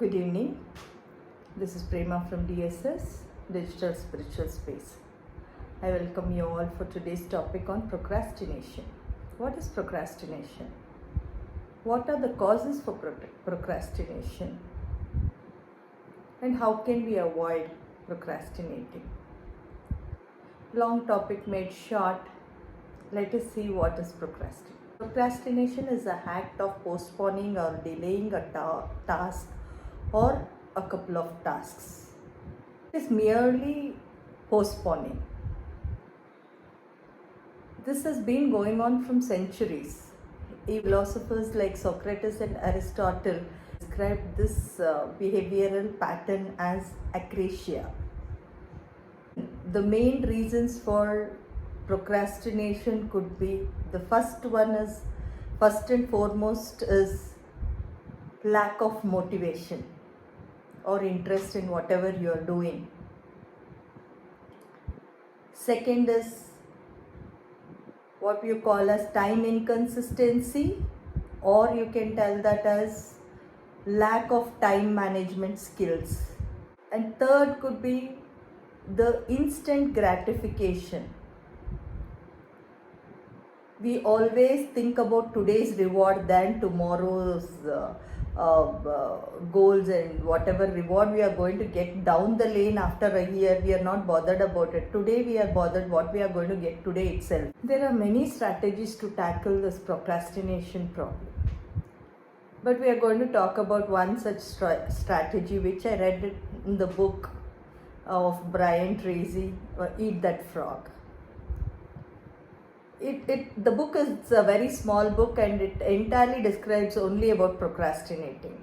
Good evening. This is Prema from DSS, Digital Spiritual Space. I welcome you all for today's topic on procrastination. What is procrastination? What are the causes for procrastination? And how can we avoid procrastinating? Long topic made short. Let us see what is procrastination. Procrastination is the act of postponing or delaying a task or a couple of tasks. It is merely postponing. This has been going on from centuries. Philosophers like Socrates and Aristotle described this behavioral pattern as akrasia. The main reasons for procrastination could be, the first and foremost is lack of motivation or interest in whatever you are doing. Second is what you call as time inconsistency, or you can tell that as lack of time management skills. And third could be the instant gratification. We always think about today's reward than tomorrow's goals, and whatever reward we are going to get down the lane after a year, we are not bothered about it. Today we are bothered what we are going to get today itself. There are many strategies to tackle this procrastination problem, but we are going to talk about one such strategy which I read it in the book of Brian Tracy, Eat That Frog. The book is a very small book, and it entirely describes only about procrastinating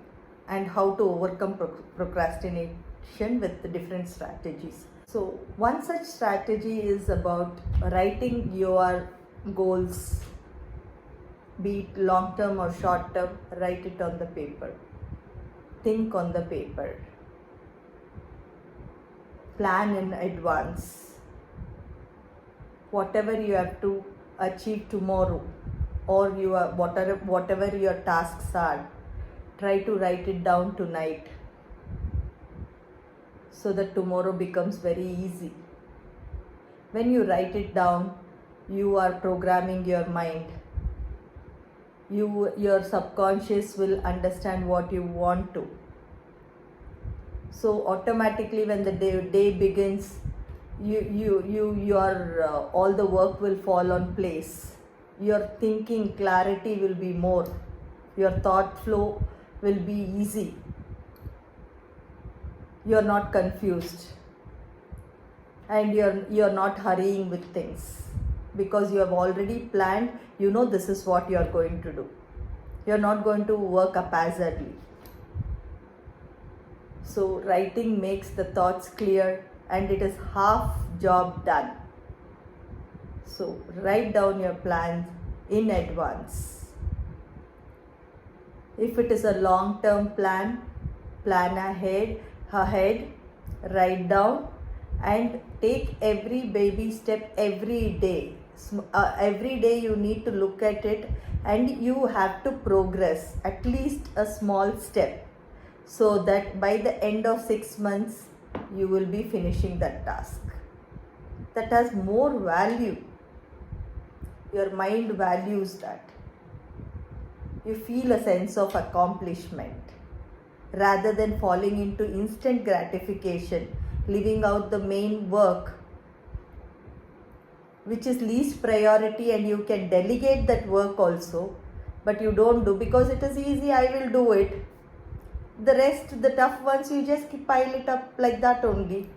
and how to overcome procrastination with the different strategies. So one such strategy is about writing your goals, be it long term or short term. Write it on the paper. Think on the paper. Plan in advance. Whatever you have to achieve tomorrow, or whatever your tasks are, try to write it down tonight so that tomorrow becomes very easy. When you write it down, you are programming your mind. Your subconscious will understand what you want to. So automatically when the day begins, your all the work will fall on place. Your thinking clarity will be more. Your thought flow will be easy. You're not confused, and you're not hurrying with things, because you have already planned. You know this is what you are going to do. You're not going to work haphazardly. So writing makes the thoughts clear, and it is half job done. So write down your plans in advance. If it is a long-term plan ahead, write down, and take every baby step every day. Every day you need to look at it, and you have to progress at least a small step, so that by the end of 6 months you will be finishing that task. That has more value. Your mind values that. You feel a sense of accomplishment rather than falling into instant gratification, leaving out the main work which is least priority, and you can delegate that work also, but you don't do because it is easy. I will do it. The rest, the tough ones, you just pile it up like that only.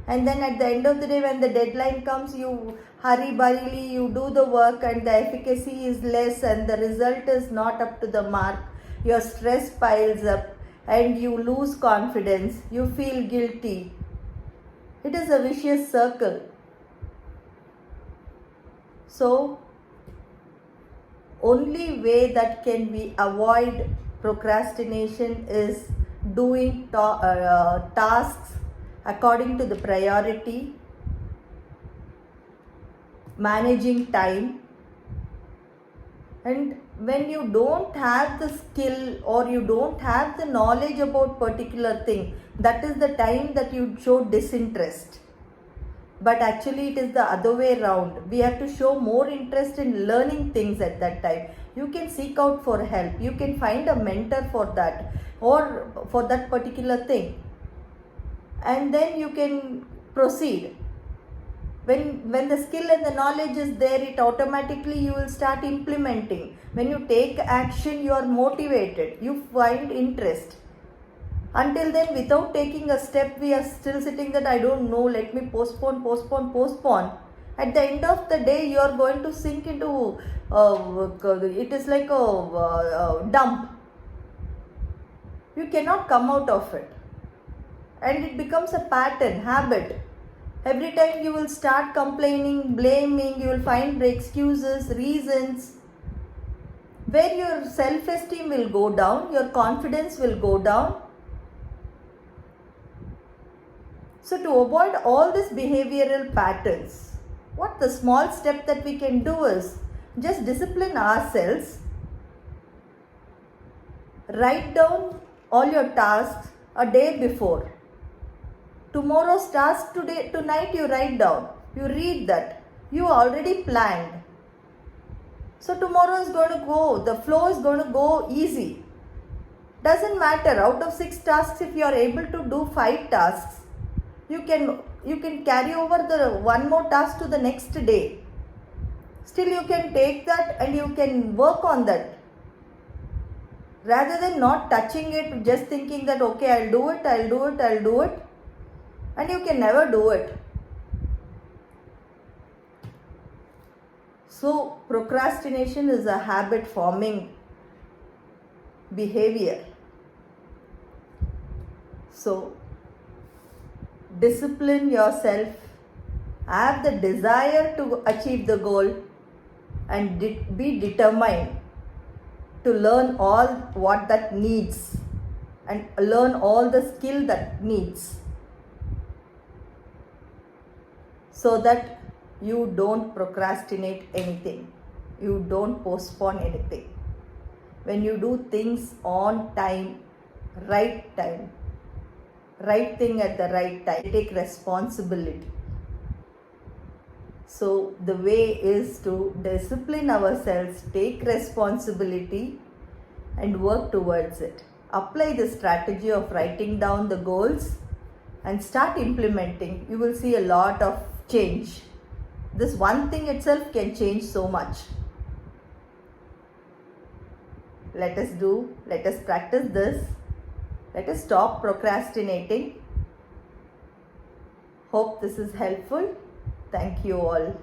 And then at the end of the day, when the deadline comes, you hurry-burryly, you do the work, and the efficacy is less, and the result is not up to the mark. Your stress piles up, and you lose confidence. You feel guilty. It is a vicious circle. So, only way that can we avoid procrastination is doing tasks according to the priority, managing time, And when you don't have the skill or you don't have the knowledge about particular thing, that is the time that you show disinterest. But actually it is the other way around. We have to show more interest in learning things at that time. You can seek out for help, you can find a mentor for that or for that particular thing, and then you can proceed. When the skill and the knowledge is there, it automatically you will start implementing. When you take action, you are motivated, you find interest. Until then, without taking a step, we are still sitting that I don't know, let me postpone. At the end of the day, you are going to sink into it is like a dump. You cannot come out of it, and it becomes a pattern, habit. Every time you will start complaining, blaming, you will find excuses, reasons, where your self-esteem will go down, your confidence will go down. So to avoid all these behavioral patterns, what the small step that we can do is just discipline ourselves. Write down all your tasks a day before. Tomorrow's task tonight you write down. You read that. You already planned. So tomorrow is going to go, the flow is going to go easy. Doesn't matter, out of 6 tasks, if you are able to do 5 tasks, you can carry over the one more task to the next day. Still you can take that and you can work on that. Rather than not touching it, just thinking that okay, I'll do it. And you can never do it. So procrastination is a habit forming behavior. So discipline yourself, have the desire to achieve the goal, and be determined to learn all what that needs and learn all the skill that needs, so that you don't procrastinate anything, you don't postpone anything. When you do things on time, right thing at the right time, take responsibility. So the way is to discipline ourselves, take responsibility and work towards it. Apply the strategy of writing down the goals and start implementing. You will see a lot of change. This one thing itself can change so much. Let us practice this. Let us stop procrastinating. Hope this is helpful. Thank you all.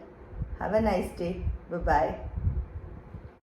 Have a nice day. Bye-bye.